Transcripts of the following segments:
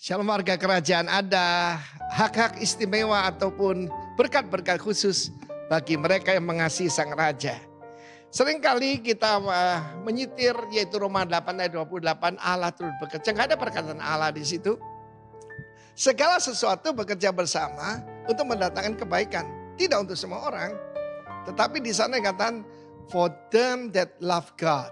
Shalom warga kerajaan, ada hak-hak istimewa ataupun berkat-berkat khusus bagi mereka yang mengasihi Sang Raja. Seringkali kita menyitir yaitu Roma 8 ayat 28, Allah turut bekerja. Nggak ada perkataan Allah di situ. Segala sesuatu bekerja bersama untuk mendatangkan kebaikan. Tidak untuk semua orang. Tetapi di sana dikatakan for them that love God.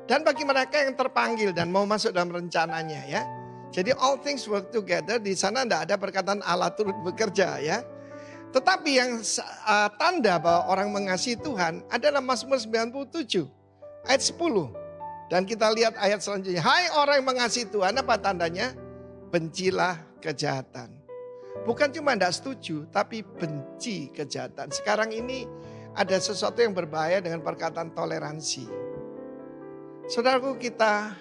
Dan bagi mereka yang terpanggil dan mau masuk dalam rencananya ya. Jadi all things work together, di sana tidak ada perkataan Allah turut bekerja ya. Tetapi yang tanda bahwa orang mengasihi Tuhan adalah Mazmur 97 ayat 10. Dan kita lihat ayat selanjutnya. Hai orang yang mengasihi Tuhan, apa tandanya? Bencilah kejahatan. Bukan cuma tidak setuju, tapi benci kejahatan. Sekarang ini ada sesuatu yang berbahaya dengan perkataan toleransi. Saudaraku, kita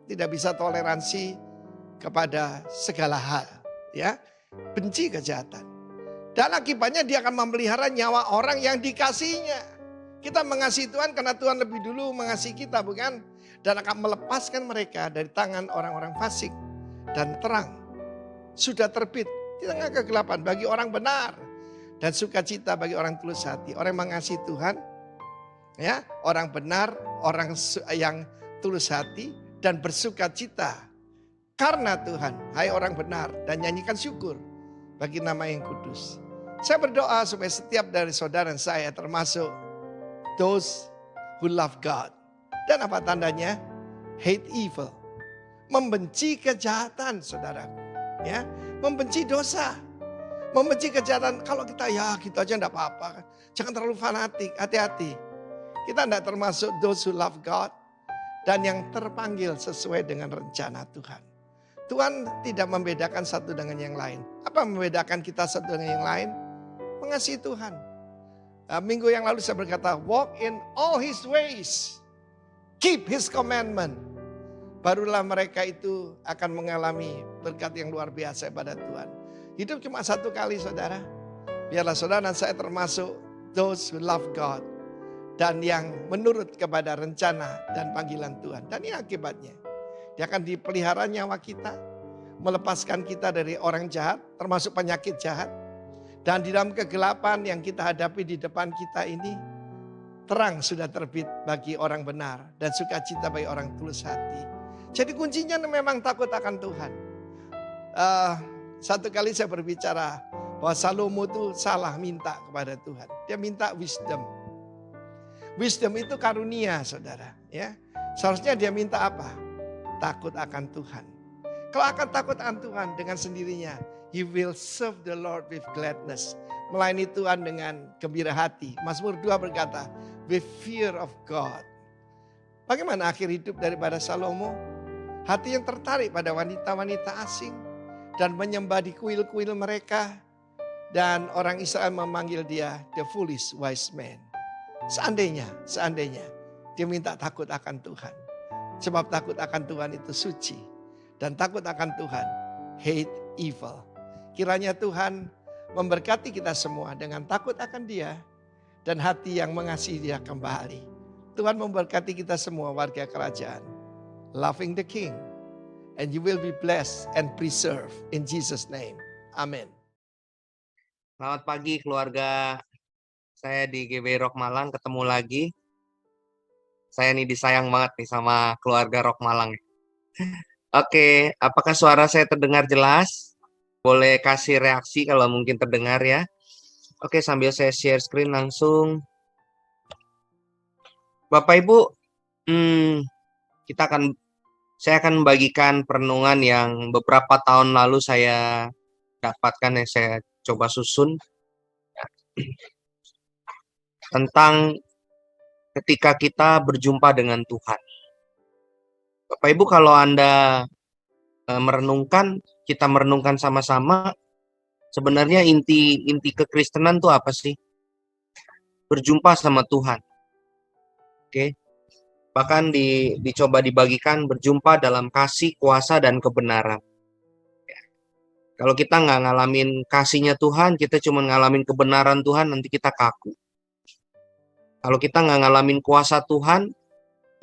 tidak bisa toleransi kepada segala hal, ya. Benci kejahatan. Dan akibatnya dia akan memelihara nyawa orang yang dikasihnya. Kita mengasihi Tuhan karena Tuhan lebih dulu mengasihi kita, bukan? Dan akan melepaskan mereka dari tangan orang-orang fasik. Dan terang sudah terbit di tengah kegelapan bagi orang benar. Dan sukacita bagi orang tulus hati. Orang yang mengasihi Tuhan, ya, orang benar, orang yang tulus hati dan bersukacita karena Tuhan. Hai orang benar, dan nyanyikan syukur bagi nama yang kudus. Saya berdoa supaya setiap dari saudara dan saya termasuk those who love God. Dan apa tandanya? Hate evil. Membenci kejahatan, saudaraku. Ya, membenci dosa. Membenci kejahatan. Kalau kita ya gitu aja enggak apa-apa. Jangan terlalu fanatik, hati-hati. Kita enggak termasuk those who love God dan yang terpanggil sesuai dengan rencana Tuhan. Tuhan tidak membedakan satu dengan yang lain. Apa membedakan kita satu dengan yang lain? Mengasihi Tuhan. Minggu yang lalu saya berkata, walk in all His ways. Keep His commandment. Barulah mereka itu akan mengalami berkat yang luar biasa pada Tuhan. Hidup cuma satu kali, saudara. Biarlah saudara dan saya termasuk those who love God. Dan yang menurut kepada rencana dan panggilan Tuhan. Dan ini akibatnya. Dia akan dipelihara nyawa kita, melepaskan kita dari orang jahat, termasuk penyakit jahat. Dan di dalam kegelapan yang kita hadapi di depan kita ini, terang sudah terbit bagi orang benar dan sukacita bagi orang tulus hati. Jadi kuncinya memang takut akan Tuhan. Satu kali saya berbicara bahwa Salomo itu salah minta kepada Tuhan. Dia minta wisdom. Wisdom itu karunia, saudara. Ya, seharusnya dia minta apa? Takut akan Tuhan. Kalau akan takut akan Tuhan dengan sendirinya, he will serve the Lord with gladness. Melayani Tuhan dengan gembira hati. Mazmur 2 berkata, with fear of God. Bagaimana akhir hidup daripada Salomo? Hati yang tertarik pada wanita-wanita asing dan menyembah di kuil-kuil mereka. Dan orang Israel memanggil dia the foolish wise man. Seandainya dia minta takut akan Tuhan. Sebab takut akan Tuhan itu suci. Dan takut akan Tuhan, hate evil. Kiranya Tuhan memberkati kita semua dengan takut akan Dia. Dan hati yang mengasihi Dia kembali. Tuhan memberkati kita semua warga kerajaan. Loving the King. And you will be blessed and preserved in Jesus' name. Amin. Selamat pagi keluarga. Saya di GB Rock Malang ketemu lagi. Saya nih disayang banget nih sama keluarga Rock Malang. Oke, apakah suara saya terdengar jelas? Boleh kasih reaksi kalau mungkin terdengar ya. Oke, sambil saya share screen langsung. Bapak Ibu, saya akan membagikan perenungan yang beberapa tahun lalu saya dapatkan, yang saya coba susun. Tentang ketika kita berjumpa dengan Tuhan. Bapak Ibu, kalau Anda merenungkan, kita merenungkan sama-sama, sebenarnya inti kekristenan itu apa sih? Berjumpa sama Tuhan. Oke. Bahkan dicoba dibagikan berjumpa dalam kasih, kuasa, dan kebenaran. Kalau kita nggak ngalamin kasihnya Tuhan, kita cuma ngalamin kebenaran Tuhan, nanti kita kaku. Kalau kita nggak ngalamin kuasa Tuhan,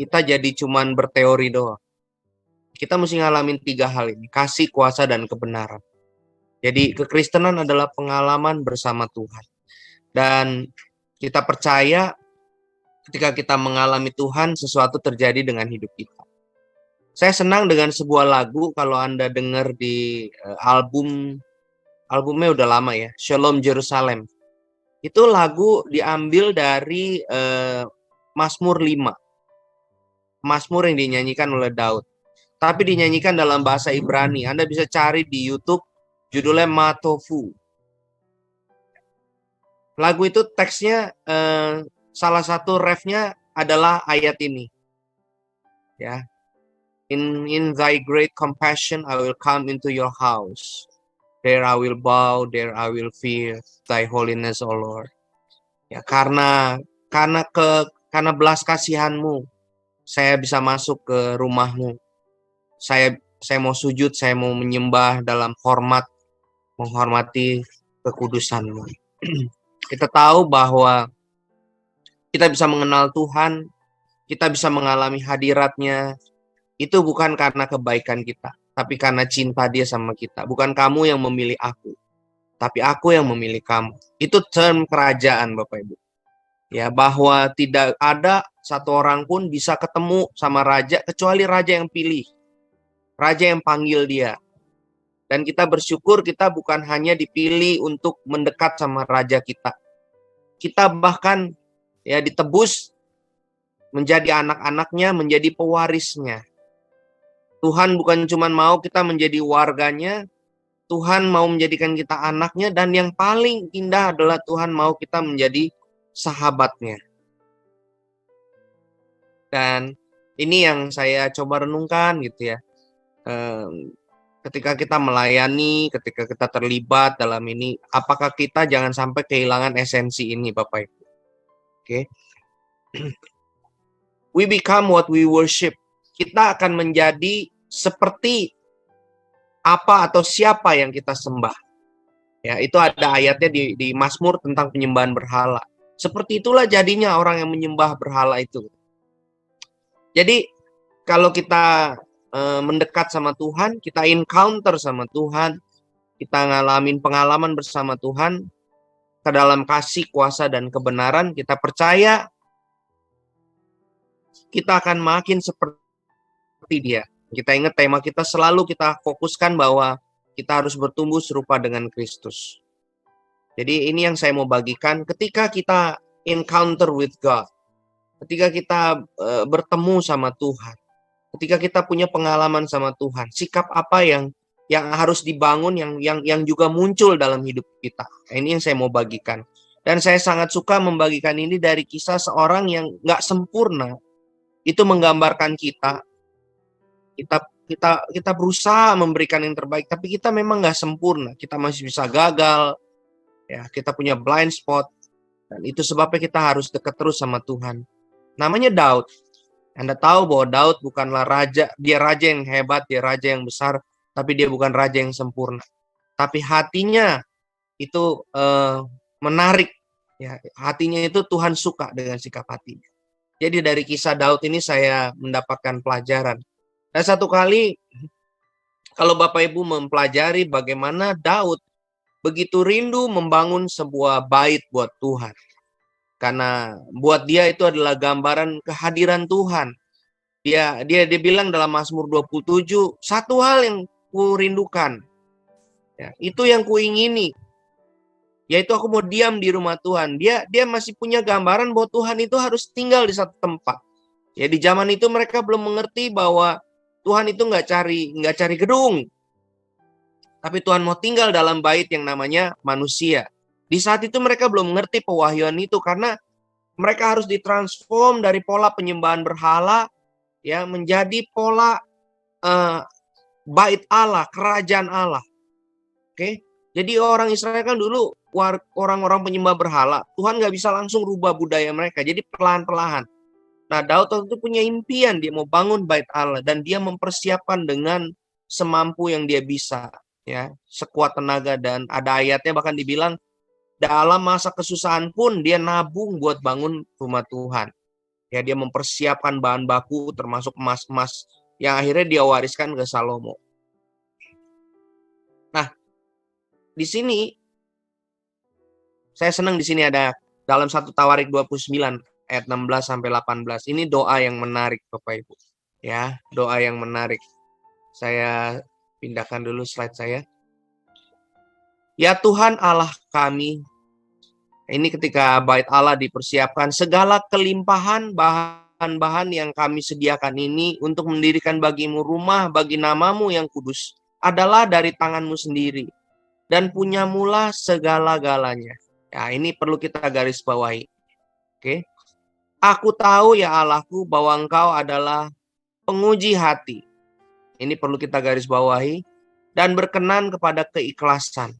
kita jadi cuman berteori doang. Kita mesti ngalamin 3 hal ini, kasih, kuasa, dan kebenaran. Jadi kekristenan adalah pengalaman bersama Tuhan. Dan kita percaya ketika kita mengalami Tuhan, sesuatu terjadi dengan hidup kita. Saya senang dengan sebuah lagu, kalau Anda dengar di albumnya udah lama ya, Shalom Jerusalem. Itu lagu diambil dari Mazmur 5. Mazmur yang dinyanyikan oleh Daud. Tapi dinyanyikan dalam bahasa Ibrani. Anda bisa cari di YouTube, judulnya Matofu. Lagu itu teksnya, salah satu refnya adalah ayat ini. Ya. In thy great compassion I will come into your house. There I will bow, there I will fear thy holiness, O Lord. Ya, karena belas kasihanmu, saya bisa masuk ke rumahmu. Saya mau sujud, saya mau menyembah dalam menghormati kekudusanmu. Kita tahu bahwa kita bisa mengenal Tuhan, kita bisa mengalami hadiratnya, itu bukan karena kebaikan kita, tapi karena cinta Dia sama kita. Bukan kamu yang memilih aku, tapi aku yang memilih kamu. Itu term kerajaan, Bapak Ibu. Ya, bahwa tidak ada satu orang pun bisa ketemu sama raja kecuali raja yang pilih. Raja yang panggil dia. Dan kita bersyukur kita bukan hanya dipilih untuk mendekat sama raja kita. Kita bahkan ya ditebus menjadi anak-anaknya, menjadi pewarisnya. Tuhan bukan cuma mau kita menjadi warganya, Tuhan mau menjadikan kita anaknya, dan yang paling indah adalah Tuhan mau kita menjadi sahabatnya. Dan ini yang saya coba renungkan gitu ya. Ketika kita melayani, ketika kita terlibat dalam ini, apakah kita jangan sampai kehilangan esensi ini, Bapak Ibu? Oke. We become what we worship. Kita akan menjadi seperti apa atau siapa yang kita sembah. Ya, itu ada ayatnya di Mazmur tentang penyembahan berhala. Seperti itulah jadinya orang yang menyembah berhala itu. Jadi kalau kita mendekat sama Tuhan, kita encounter sama Tuhan, kita ngalamin pengalaman bersama Tuhan, ke dalam kasih, kuasa, dan kebenaran, kita percaya kita akan makin seperti Dia. Kita ingat tema kita selalu kita fokuskan bahwa kita harus bertumbuh serupa dengan Kristus. Jadi ini yang saya mau bagikan, ketika kita encounter with God, ketika kita bertemu sama Tuhan, ketika kita punya pengalaman sama Tuhan, sikap apa yang harus dibangun, yang juga muncul dalam hidup kita. Ini yang saya mau bagikan. Dan saya sangat suka membagikan ini dari kisah seorang yang nggak sempurna. Itu menggambarkan kita berusaha memberikan yang terbaik, tapi kita memang nggak sempurna. Kita masih bisa gagal, ya, kita punya blind spot, dan itu sebabnya kita harus dekat terus sama Tuhan. Namanya Daud. Anda tahu bahwa Daud bukanlah raja, dia raja yang hebat, dia raja yang besar, tapi dia bukan raja yang sempurna. Tapi hatinya itu menarik, ya, hatinya itu Tuhan suka dengan sikap hatinya. Jadi dari kisah Daud ini saya mendapatkan pelajaran. Dan satu kali, kalau Bapak Ibu mempelajari bagaimana Daud begitu rindu membangun sebuah bait buat Tuhan. Karena buat dia itu adalah gambaran kehadiran Tuhan. Dia bilang dalam Mazmur 27, satu hal yang kurindukan, ya, itu yang kuingini, yaitu aku mau diam di rumah Tuhan. Dia masih punya gambaran bahwa Tuhan itu harus tinggal di satu tempat. Ya, di zaman itu mereka belum mengerti bahwa Tuhan itu nggak cari gedung, tapi Tuhan mau tinggal dalam bait yang namanya manusia. Di saat itu mereka belum mengerti pewahyuan itu, karena mereka harus ditransform dari pola penyembahan berhala, ya, menjadi pola bait Allah, kerajaan Allah. Oke, jadi orang Israel kan dulu orang-orang penyembah berhala. Tuhan nggak bisa langsung rubah budaya mereka, jadi perlahan-perlahan. Nah, Daud waktu itu punya impian, dia mau bangun bait Allah, dan dia mempersiapkan dengan semampu yang dia bisa, ya, sekuat tenaga. Dan ada ayatnya bahkan dibilang dalam masa kesusahan pun dia nabung buat bangun rumah Tuhan. Ya, dia mempersiapkan bahan baku termasuk emas-emas yang akhirnya dia wariskan ke Salomo. Nah, di sini saya senang di sini ada dalam 1 Tawarik 29 ayat 16 sampai 18. Ini doa yang menarik Bapak Ibu. Ya, doa yang menarik. Saya pindahkan dulu slide saya. Ya Tuhan Allah kami, ini ketika bait Allah dipersiapkan, segala kelimpahan bahan-bahan yang kami sediakan ini untuk mendirikan bagimu rumah bagi namamu yang kudus adalah dari tanganmu sendiri dan punyamulah segala-galanya. Ya, ini perlu kita garis bawahi. Oke. Aku tahu ya Allahku bahwa Engkau adalah penguji hati. Ini perlu kita garis bawahi. Dan berkenan kepada keikhlasan.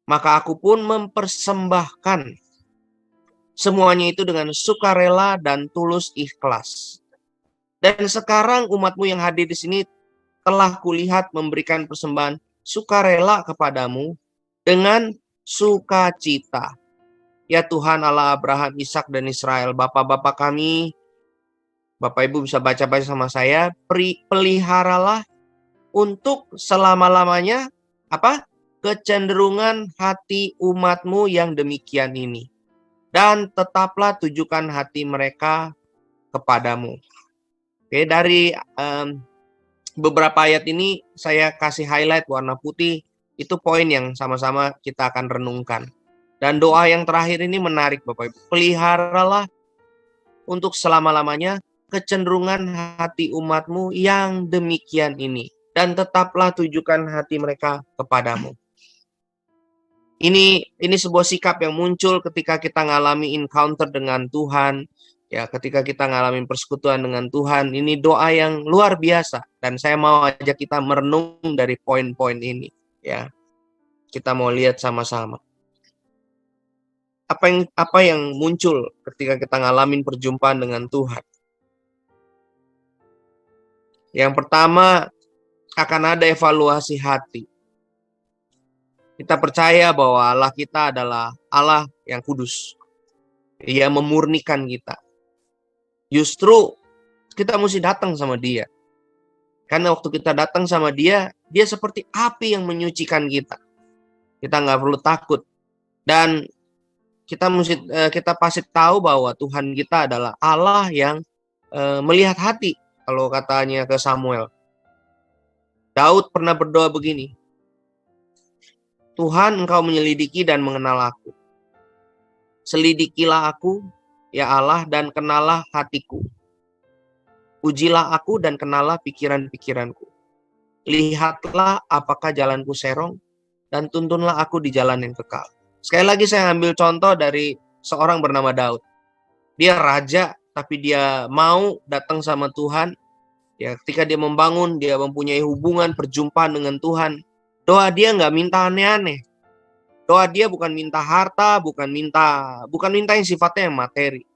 Maka aku pun mempersembahkan semuanya itu dengan sukarela dan tulus ikhlas. Dan sekarang umatmu yang hadir di sini telah kulihat memberikan persembahan sukarela kepadamu dengan sukacita. Ya Tuhan Allah Abraham, Ishak dan Israel, Bapak-bapak kami, Bapak Ibu bisa baca-baca sama saya, peliharalah untuk selama-lamanya apa? Kecenderungan hati umatmu yang demikian ini. Dan tetaplah tujukan hati mereka kepadamu. Oke, dari beberapa ayat ini saya kasih highlight warna putih. Itu poin yang sama-sama kita akan renungkan. Dan doa yang terakhir ini menarik Bapak Ibu. Peliharalah untuk selama-lamanya kecenderungan hati umatmu yang demikian ini. Dan tetaplah tujukan hati mereka kepadamu. Ini sebuah sikap yang muncul ketika kita ngalami encounter dengan Tuhan. Ya, ketika kita ngalamin persekutuan dengan Tuhan. Ini doa yang luar biasa. Dan saya mau ajak kita merenung dari poin-poin ini. Ya, kita mau lihat sama-sama. Apa yang muncul ketika kita ngalamin perjumpaan dengan Tuhan? Yang pertama, akan ada evaluasi hati. Kita percaya bahwa Allah kita adalah Allah yang kudus. Dia memurnikan kita. Justru kita mesti datang sama Dia. Karena waktu kita datang sama Dia, Dia seperti api yang menyucikan kita. Kita nggak perlu takut. Dan kita pasti tahu bahwa Tuhan kita adalah Allah yang melihat hati. Kalau katanya ke Samuel. Daud pernah berdoa begini. Tuhan, Engkau menyelidiki dan mengenal aku. Selidikilah aku, ya Allah, dan kenalah hatiku. Ujilah aku dan kenalah pikiran-pikiranku. Lihatlah apakah jalanku serong, dan tuntunlah aku di jalan yang kekal. Sekali lagi saya ambil contoh dari seorang bernama Daud. Dia raja, tapi dia mau datang sama Tuhan. Ya, ketika dia membangun, dia mempunyai hubungan perjumpaan dengan Tuhan. Doa dia nggak minta aneh-aneh. Doa dia bukan minta harta, bukan minta yang sifatnya yang materi.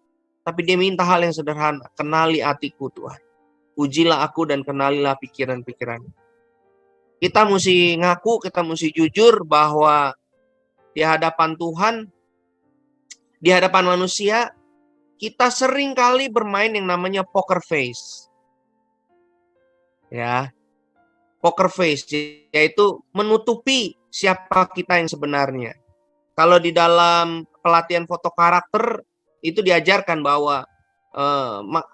Tapi dia minta hal yang sederhana. Kenali hatiku Tuhan. Ujilah aku dan kenalilah pikiran-pikiran. Kita mesti ngaku, kita mesti jujur bahwa di hadapan Tuhan, di hadapan manusia, kita sering kali bermain yang namanya poker face. Ya, poker face, yaitu menutupi siapa kita yang sebenarnya. Kalau di dalam pelatihan foto karakter, itu diajarkan bahwa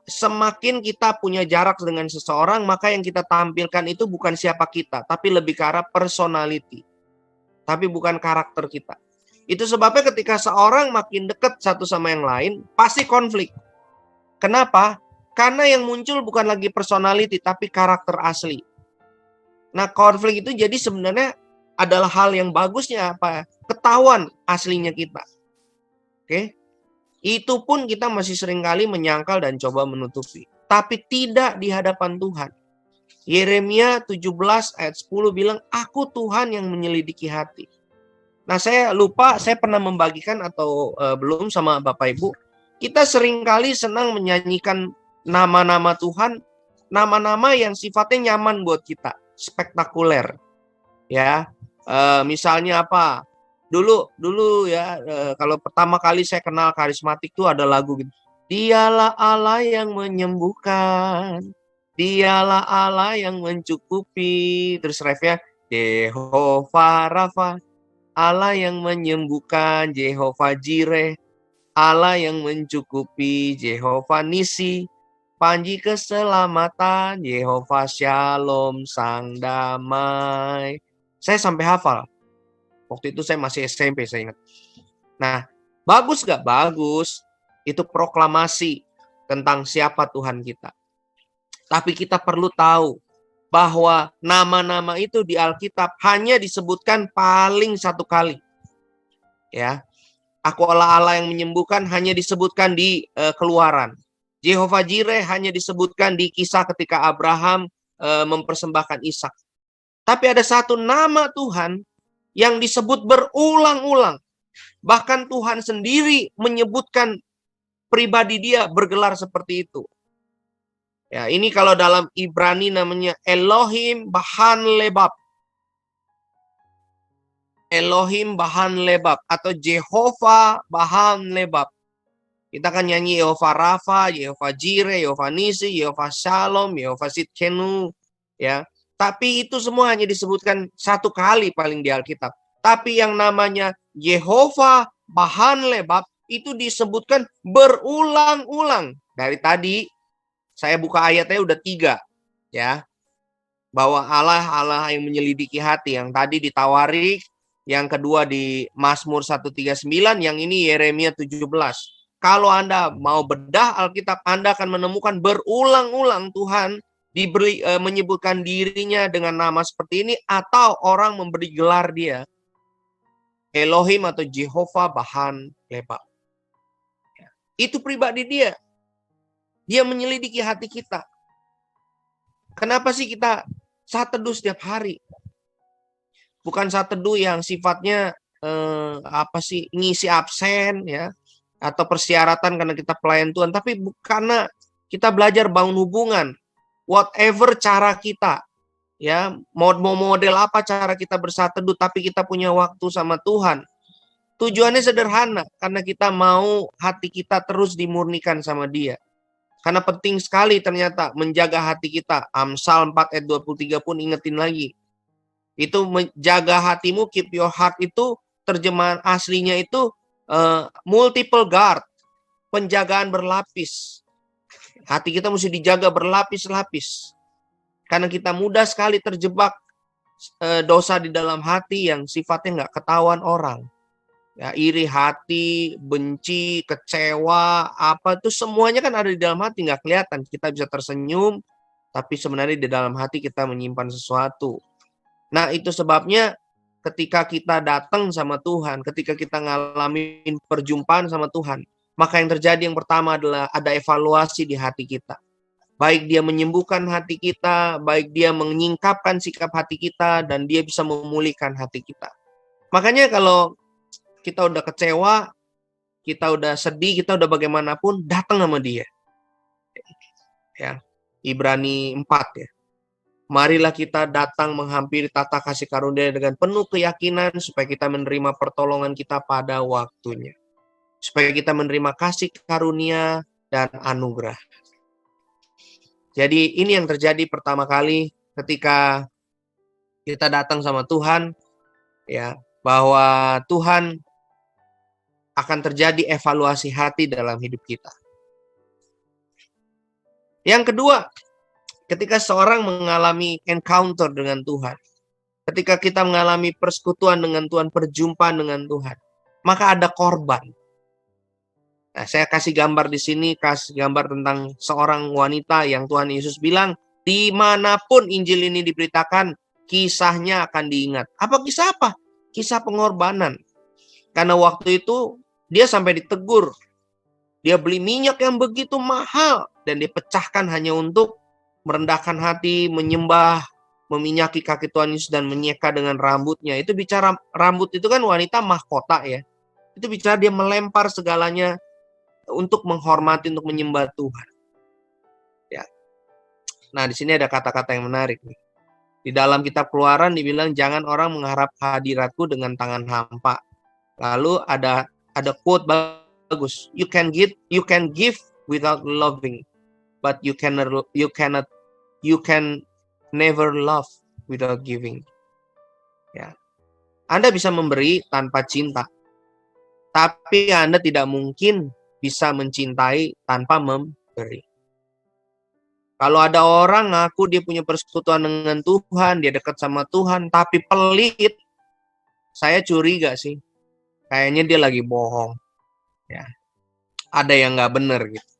semakin kita punya jarak dengan seseorang, maka yang kita tampilkan itu bukan siapa kita, tapi lebih ke arah personality. Tapi bukan karakter kita. Itu sebabnya ketika seorang makin dekat satu sama yang lain, pasti konflik. Kenapa? Karena yang muncul bukan lagi personality, tapi karakter asli. Nah, konflik itu jadi sebenarnya adalah hal yang bagusnya apa? Ketahuan aslinya kita. Oke? Itu pun kita masih seringkali menyangkal dan coba menutupi. Tapi tidak di hadapan Tuhan. Yeremia 17 ayat 10 bilang, aku Tuhan yang menyelidiki hati. Nah, saya lupa, saya pernah membagikan atau belum sama Bapak Ibu. Kita seringkali senang menyanyikan nama-nama Tuhan, nama-nama yang sifatnya nyaman buat kita, spektakuler. Ya, misalnya apa? Dulu ya, kalau pertama kali saya kenal karismatik tuh ada lagu gitu. Dialah Allah yang menyembuhkan. Dialah Allah yang mencukupi. Terus refnya, Jehovah Rafa, Allah yang menyembuhkan, Jehovah Jireh, Allah yang mencukupi, Jehovah Nisi, panji keselamatan, Jehovah Shalom, Sang Damai. Saya sampai hafal. Waktu itu saya masih SMP, saya ingat. Nah, bagus gak? Bagus. Itu proklamasi tentang siapa Tuhan kita. Tapi kita perlu tahu bahwa nama-nama itu di Alkitab hanya disebutkan paling satu kali. Ya, Aku Allah yang menyembuhkan hanya disebutkan di Keluaran. Jehovah Jireh hanya disebutkan di kisah ketika Abraham mempersembahkan Ishak. Tapi ada satu nama Tuhan yang disebut berulang-ulang. Bahkan Tuhan sendiri menyebutkan pribadi dia bergelar seperti itu. Ya, ini kalau dalam Ibrani namanya Elohim Bahan Lebab. Elohim Bahan Lebab atau Jehovah Bahan Lebab. Kita kan nyanyi Yehovah Rafa, Yehovah Jireh, Yehovah Nisi, Yehovah Shalom, Yehovah Sitkenu, ya. Tapi itu semua hanya disebutkan satu kali paling di Alkitab. Tapi yang namanya Yehovah Bahan Lebab itu disebutkan berulang-ulang. Dari tadi saya buka ayatnya udah 3, ya. Bahwa Allah yang menyelidiki hati, yang tadi ditawari, yang kedua di Mazmur 139, yang ini Yeremia 17. Kalau Anda mau bedah Alkitab, Anda akan menemukan berulang-ulang Tuhan menyebutkan dirinya dengan nama seperti ini, atau orang memberi gelar dia Elohim atau Jehovah Bahan Lebab. Itu pribadi dia. Dia menyelidiki hati kita. Kenapa sih kita saat teduh setiap hari? Bukan saat teduh yang sifatnya ngisi absen, ya, atau persyaratan karena kita pelayan Tuhan, tapi karena kita belajar bangun hubungan. Whatever cara kita, ya, mau model apa cara kita bersaat teduh, tapi kita punya waktu sama Tuhan. Tujuannya sederhana, karena kita mau hati kita terus dimurnikan sama Dia. Karena penting sekali ternyata menjaga hati kita. Amsal 4 ayat 23 pun ingetin lagi. Itu menjaga hatimu, keep your heart, itu terjemahan aslinya itu multiple guard, penjagaan berlapis. Hati kita mesti dijaga berlapis-lapis. Karena kita mudah sekali terjebak dosa di dalam hati yang sifatnya nggak ketahuan orang. Ya, iri hati, benci, kecewa, apa itu semuanya kan ada di dalam hati, nggak kelihatan. Kita bisa tersenyum, tapi sebenarnya di dalam hati kita menyimpan sesuatu. Nah, itu sebabnya ketika kita datang sama Tuhan, ketika kita ngalamin perjumpaan sama Tuhan, maka yang terjadi yang pertama adalah ada evaluasi di hati kita. Baik dia menyembuhkan hati kita, baik dia menyingkapkan sikap hati kita, dan dia bisa memulihkan hati kita. Makanya kalau kita udah kecewa, kita udah sedih, kita udah bagaimanapun, datang sama dia. Ya, Ibrani 4 ya. Marilah kita datang menghampiri tata kasih karunia dengan penuh keyakinan supaya kita menerima pertolongan kita pada waktunya. Supaya kita menerima kasih karunia dan anugerah. Jadi ini yang terjadi pertama kali ketika kita datang sama Tuhan, ya, bahwa Tuhan akan terjadi evaluasi hati dalam hidup kita. Yang kedua, ketika seorang mengalami encounter dengan Tuhan, ketika kita mengalami persekutuan dengan Tuhan, perjumpaan dengan Tuhan, maka ada korban. Nah, saya kasih gambar di sini, kasih gambar tentang seorang wanita yang Tuhan Yesus bilang, dimanapun Injil ini diberitakan, kisahnya akan diingat. Apa kisah apa? Kisah pengorbanan. Karena waktu itu dia sampai ditegur. Dia beli minyak yang begitu mahal dan dipecahkan hanya untuk merendahkan hati, menyembah, meminyaki kaki Tuhan Yesus dan menyeka dengan rambutnya. Itu bicara rambut itu kan wanita mahkota ya. Itu bicara dia melempar segalanya untuk menghormati, untuk menyembah Tuhan. Ya. Nah, di sini ada kata-kata yang menarik nih. Di dalam kitab Keluaran dibilang jangan orang mengharap hadiratku dengan tangan hampa. Lalu ada quote bagus. You can give without loving, but you cannot you can never love without giving. Ya. Anda bisa memberi tanpa cinta, tapi Anda tidak mungkin bisa mencintai tanpa memberi. Kalau ada orang ngaku dia punya persekutuan dengan Tuhan, dia dekat sama Tuhan, tapi pelit, saya curiga sih. Kayaknya dia lagi bohong. Ya. Ada yang nggak benar gitu.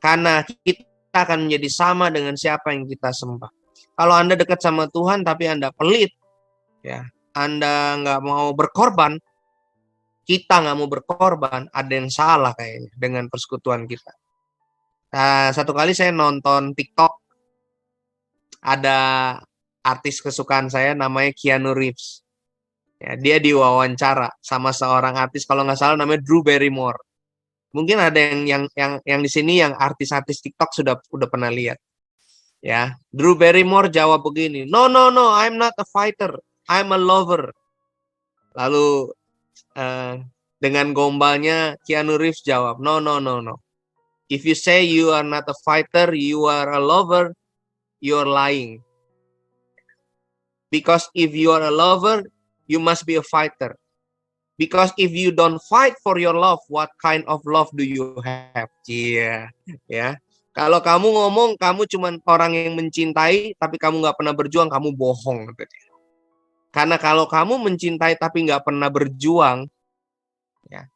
Karena kita akan menjadi sama dengan siapa yang kita sembah. Kalau Anda dekat sama Tuhan tapi Anda pelit, ya, Anda nggak mau berkorban, kita nggak mau berkorban, ada yang salah kayaknya dengan persekutuan kita. Nah, satu kali saya nonton TikTok, ada artis kesukaan saya namanya Keanu Reeves. Ya, dia diwawancara sama seorang artis, kalau nggak salah namanya Drew Barrymore. Mungkin ada yang di sini yang artis-artis TikTok sudah pernah lihat. Ya, Drew Barrymore jawab begini, no, I'm not a fighter, I'm a lover. Lalu dengan gombalnya Keanu Reeves jawab, no. If you say you are not a fighter, you are a lover, you are lying. Because if you are a lover, you must be a fighter. Because if you don't fight for your love, what kind of love do you have? Iya, ya. Kalau kamu ngomong kamu cuma orang yang mencintai, tapi kamu nggak pernah berjuang, kamu bohong. Karena kalau kamu mencintai tapi nggak pernah berjuang, ya,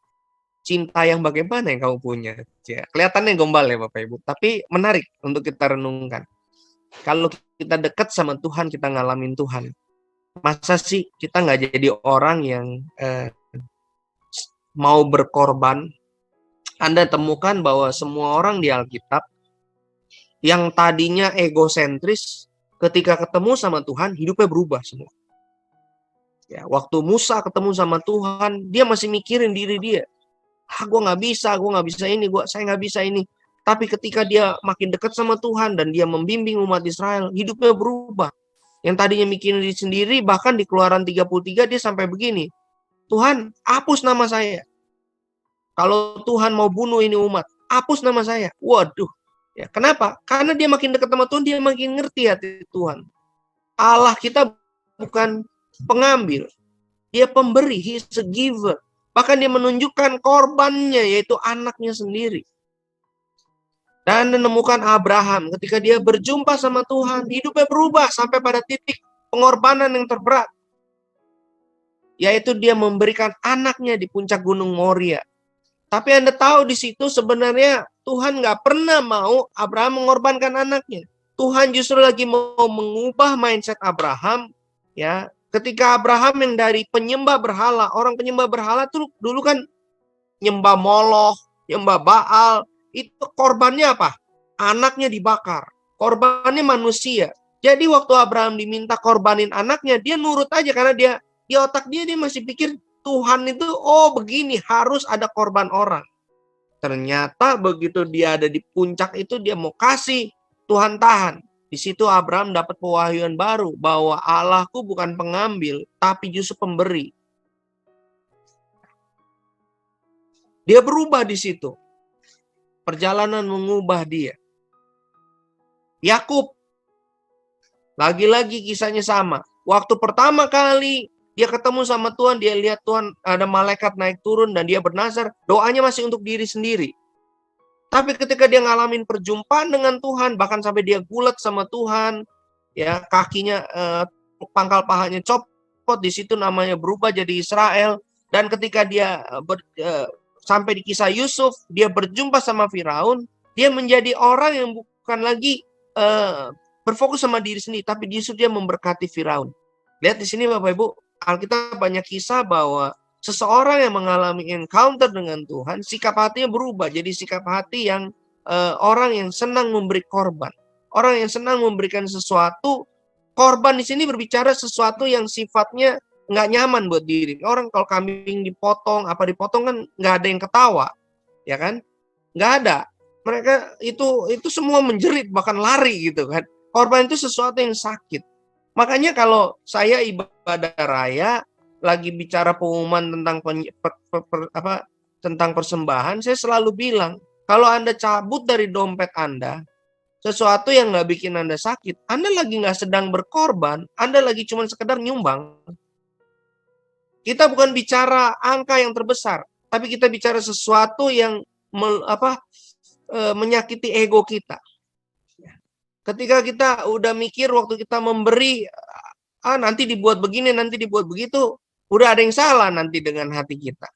cinta yang bagaimana yang kamu punya? Ya, kelihatannya gombal ya Bapak Ibu, tapi menarik untuk kita renungkan. Kalau kita dekat sama Tuhan, kita ngalamin Tuhan. Masa sih kita nggak jadi orang yang mau berkorban? Anda temukan bahwa semua orang di Alkitab yang tadinya egosentris, ketika ketemu sama Tuhan, hidupnya berubah semua. Ya, waktu Musa ketemu sama Tuhan, dia masih mikirin diri dia. Gue nggak bisa ini, saya nggak bisa ini. Tapi ketika dia makin dekat sama Tuhan dan dia membimbing umat Israel, hidupnya berubah. Yang tadinya mikirin diri sendiri, bahkan di Keluaran 33 dia sampai begini, Tuhan, hapus nama saya. Kalau Tuhan mau bunuh ini umat, hapus nama saya. Waduh. Ya, kenapa? Karena dia makin dekat sama Tuhan, dia makin ngerti hati Tuhan. Allah kita bukan pengambil, dia pemberi, he is a giver. Bahkan dia menunjukkan korbannya, yaitu anaknya sendiri. Dan menemukan Abraham ketika dia berjumpa sama Tuhan, hidupnya berubah sampai pada titik pengorbanan yang terberat, yaitu dia memberikan anaknya di puncak gunung Moria. Tapi Anda tahu di situ sebenarnya Tuhan nggak pernah mau Abraham mengorbankan anaknya. Tuhan justru lagi mau mengubah mindset Abraham, ya. Ketika Abraham yang dari penyembah berhala, orang penyembah berhala tuh dulu kan nyembah Moloch, nyembah Baal, itu korbannya apa? Anaknya dibakar. Korbannya manusia. Jadi waktu Abraham diminta korbanin anaknya, dia nurut aja karena dia di otak dia masih pikir Tuhan itu, oh begini, harus ada korban orang. Ternyata begitu dia ada di puncak itu, dia mau kasih, Tuhan tahan. Di situ Abraham dapat pewahyuan baru bahwa Allahku bukan pengambil, tapi justru pemberi. Dia berubah di situ. Perjalanan mengubah dia. Yakub, lagi-lagi kisahnya sama. Waktu pertama kali dia ketemu sama Tuhan, dia lihat Tuhan ada malaikat naik turun dan dia bernazar, doanya masih untuk diri sendiri. Tapi ketika dia ngalamin perjumpaan dengan Tuhan, bahkan sampai dia gulat sama Tuhan, ya kakinya, pangkal pahanya copot, di situ namanya berubah jadi Israel. Dan ketika dia sampai di kisah Yusuf, dia berjumpa sama Firaun, dia menjadi orang yang bukan lagi berfokus sama diri sendiri, tapi justru dia memberkati Firaun. Lihat di sini Bapak Ibu, Alkitab banyak kisah bahwa seseorang yang mengalami encounter dengan Tuhan, sikap hatinya berubah jadi sikap hati yang orang yang senang memberi korban, orang yang senang memberikan sesuatu. Korban di sini berbicara sesuatu yang sifatnya nggak nyaman buat diri. Orang kalau kambing dipotong, apa dipotong kan nggak ada yang ketawa, ya kan? Nggak ada. Mereka itu semua menjerit bahkan lari gitu kan. Korban itu sesuatu yang sakit. Makanya kalau saya ibadah raya lagi bicara pengumuman tentang tentang persembahan, saya selalu bilang, kalau Anda cabut dari dompet Anda, sesuatu yang nggak bikin Anda sakit, Anda lagi nggak sedang berkorban, Anda lagi cuma sekedar nyumbang. Kita bukan bicara angka yang terbesar, tapi kita bicara sesuatu yang menyakiti ego kita. Ketika kita udah mikir waktu kita memberi, nanti dibuat begini, nanti dibuat begitu, udah ada yang salah nanti dengan hati kita.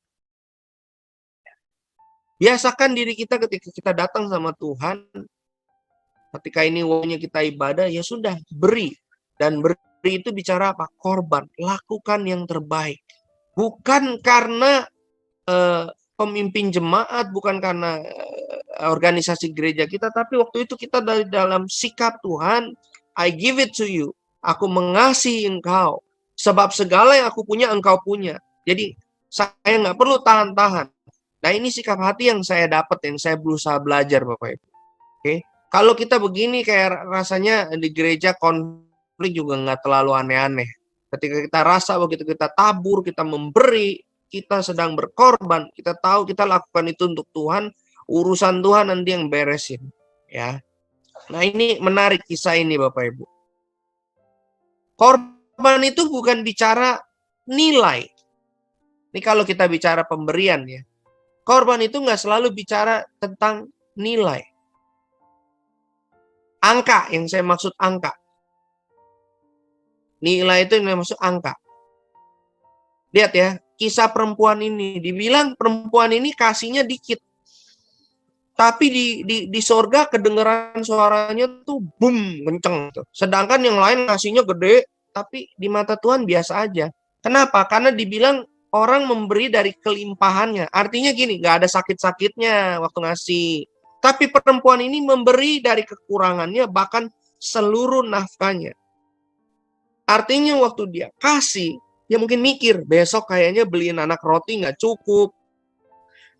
Biasakan diri kita ketika kita datang sama Tuhan, ketika ini waktunya kita ibadah, ya sudah, beri. Dan beri itu bicara apa? Korban. Lakukan yang terbaik. Bukan karena pemimpin jemaat, bukan karena organisasi gereja kita, tapi waktu itu kita dari dalam sikap Tuhan, I give it to you. Aku mengasihi engkau. Sebab segala yang aku punya, engkau punya. Jadi saya nggak perlu tahan-tahan. Nah ini sikap hati yang saya dapat, yang saya berusaha belajar Bapak Ibu. Oke, kalau kita begini kayak rasanya di gereja konflik juga nggak terlalu aneh-aneh. Ketika kita rasa begitu kita tabur, kita memberi, kita sedang berkorban, kita tahu kita lakukan itu untuk Tuhan, urusan Tuhan nanti yang beresin. Ya, nah ini menarik kisah ini Bapak Ibu. Korban itu bukan bicara nilai. Ini kalau kita bicara pemberian ya. Korban itu nggak selalu bicara tentang nilai. Angka, yang saya maksud angka. Nilai itu yang maksud angka. Lihat ya, kisah perempuan ini. Dibilang perempuan ini kasihnya dikit. Tapi di sorga kedengeran suaranya tuh boom, kenceng. Sedangkan yang lain kasihnya gede, tapi di mata Tuhan biasa aja. Kenapa? Karena dibilang orang memberi dari kelimpahannya. Artinya gini, nggak ada sakit-sakitnya waktu ngasih. Tapi perempuan ini memberi dari kekurangannya, bahkan seluruh nafkahnya. Artinya waktu dia kasih, dia mungkin mikir, besok kayaknya beliin anak roti nggak cukup.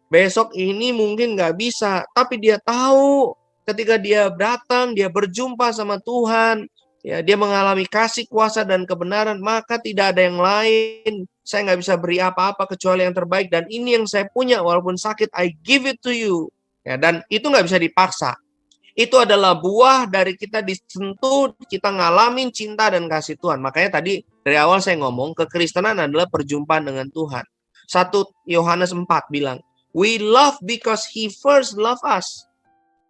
Besok ini mungkin nggak bisa. Tapi dia tahu ketika dia datang, dia berjumpa sama Tuhan, ya, dia mengalami kasih, kuasa, dan kebenaran, maka tidak ada yang lain. Saya nggak bisa beri apa-apa kecuali yang terbaik. Dan ini yang saya punya, walaupun sakit, I give it to you. Ya, dan itu nggak bisa dipaksa. Itu adalah buah dari kita disentuh, kita ngalamin cinta dan kasih Tuhan. Makanya tadi dari awal saya ngomong, kekristenan adalah perjumpaan dengan Tuhan. 1 Yohanes 4 bilang, we love because he first loved us.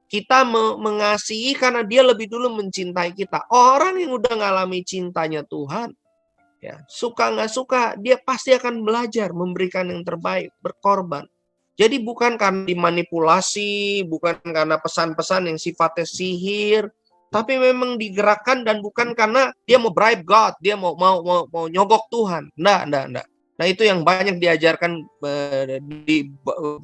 Kita mengasihi karena dia lebih dulu mencintai kita. Orang yang udah ngalami cintanya Tuhan, ya, suka nggak suka, dia pasti akan belajar memberikan yang terbaik, berkorban. Jadi bukan karena dimanipulasi, bukan karena pesan-pesan yang sifatnya sihir, tapi memang digerakkan dan bukan karena dia mau bribe God, dia mau nyogok Tuhan. Enggak. Nah itu yang banyak diajarkan di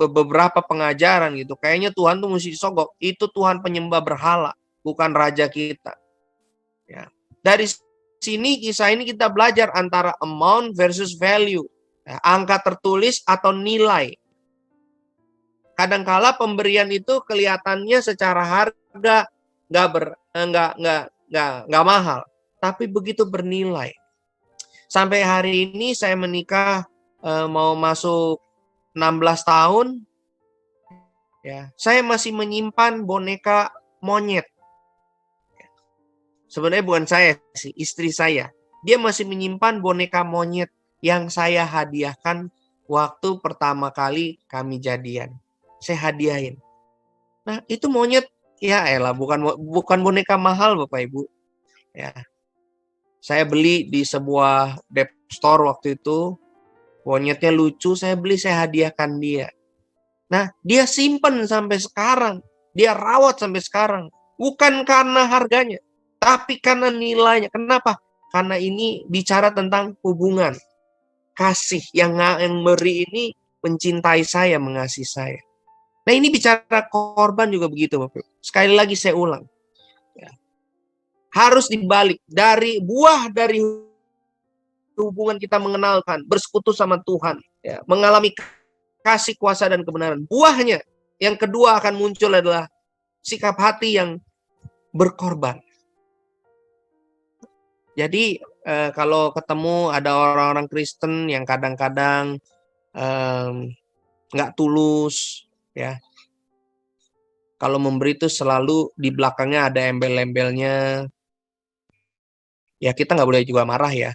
beberapa pengajaran gitu. Kayaknya Tuhan tuh mesti disogok. Itu Tuhan penyembah berhala, bukan raja kita. Ya. Dari sini kisah ini kita belajar antara amount versus value. Ya, angka tertulis atau nilai. Kadangkala pemberian itu kelihatannya secara harga nggak mahal, tapi begitu bernilai. Sampai hari ini saya menikah mau masuk 16 tahun, ya, saya masih menyimpan boneka monyet. Sebenarnya bukan saya sih, istri saya. Dia masih menyimpan boneka monyet yang saya hadiahkan waktu pertama kali kami jadian. Saya hadiahin. Nah, itu monyet, ya elah, bukan boneka mahal Bapak Ibu. Ya. Saya beli di sebuah dep store waktu itu. Monyetnya lucu, saya beli, saya hadiahkan dia. Nah, dia simpen sampai sekarang. Dia rawat sampai sekarang. Bukan karena harganya, tapi karena nilainya. Kenapa? Karena ini bicara tentang hubungan. Kasih yang beri ini mencintai saya, mengasihi saya. Nah ini bicara korban juga begitu Bapak. Sekali lagi saya ulang. Ya. Harus dibalik. Dari buah dari hubungan kita mengenalkan, bersekutu sama Tuhan. Ya. Mengalami kasih, kuasa, dan kebenaran. Buahnya yang kedua akan muncul adalah sikap hati yang berkorban. Jadi kalau ketemu ada orang-orang Kristen yang kadang-kadang nggak tulus, ya, Kalau memberi itu selalu di belakangnya ada embel-embelnya. Ya kita nggak boleh juga marah ya.